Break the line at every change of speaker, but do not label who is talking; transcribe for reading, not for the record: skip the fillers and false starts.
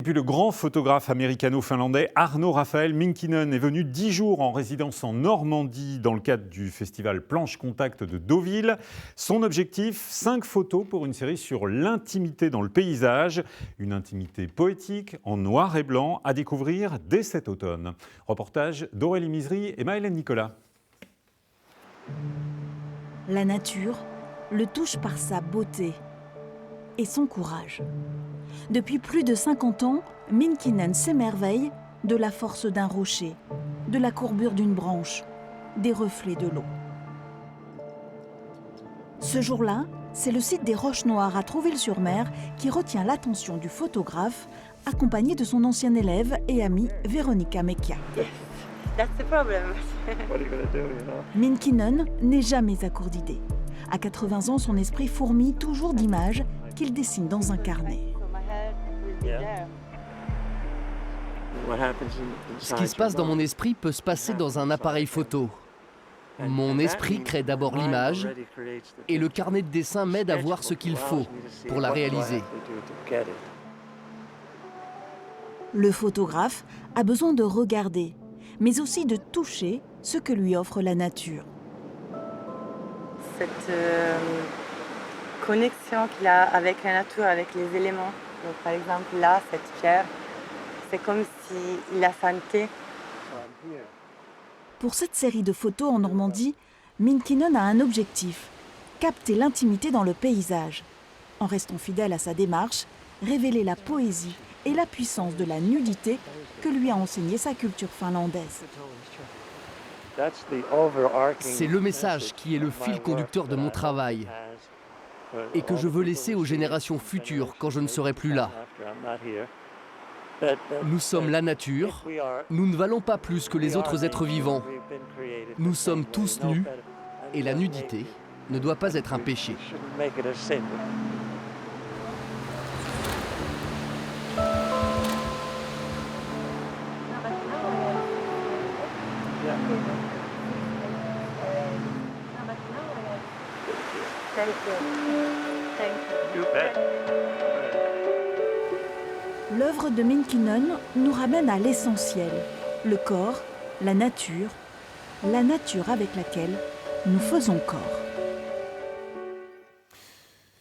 Aujourd'hui, le grand photographe américano-finlandais Arno Raphael Minkkinen est venu 10 jours en résidence en Normandie dans le cadre du festival Planche Contact de Deauville. Son objectif, 5 photos pour une série sur l'intimité dans le paysage. Une intimité poétique en noir et blanc à découvrir dès cet automne. Reportage d'Aurélie Misery et Maëlène Nicolas.
La nature le touche par sa beauté et son courage. Depuis plus de 50 ans, Minkkinen s'émerveille de la force d'un rocher, de la courbure d'une branche, des reflets de l'eau. Ce jour-là, c'est le site des Roches Noires à Trouville-sur-Mer qui retient l'attention du photographe, accompagné de son ancienne élève et amie Veronica Mecchia. Minkkinen n'est jamais à court d'idées. À 80 ans, son esprit fourmille toujours d'images qu'il dessine dans un carnet.
Ce qui se passe dans mon esprit peut se passer dans un appareil photo. Mon esprit crée d'abord l'image et le carnet de dessin m'aide à voir ce qu'il faut pour la réaliser.
Le photographe a besoin de regarder, mais aussi de toucher ce que lui offre la nature.
Cette connexion qu'il a avec la nature, avec les éléments. Donc, par exemple, là, cette pierre, c'est comme s'il la sentait.
Pour cette série de photos en Normandie, Minkkinen a un objectif, capter l'intimité dans le paysage. En restant fidèle à sa démarche, révéler la poésie et la puissance de la nudité que lui a enseigné sa culture finlandaise.
C'est le message qui est le fil conducteur de mon travail et que je veux laisser aux générations futures quand je ne serai plus là. Nous sommes la nature, nous ne valons pas plus que les autres êtres vivants. Nous sommes tous nus et la nudité ne doit pas être un péché.
L'œuvre de Minkkinen nous ramène à l'essentiel, le corps, la nature avec laquelle nous faisons corps.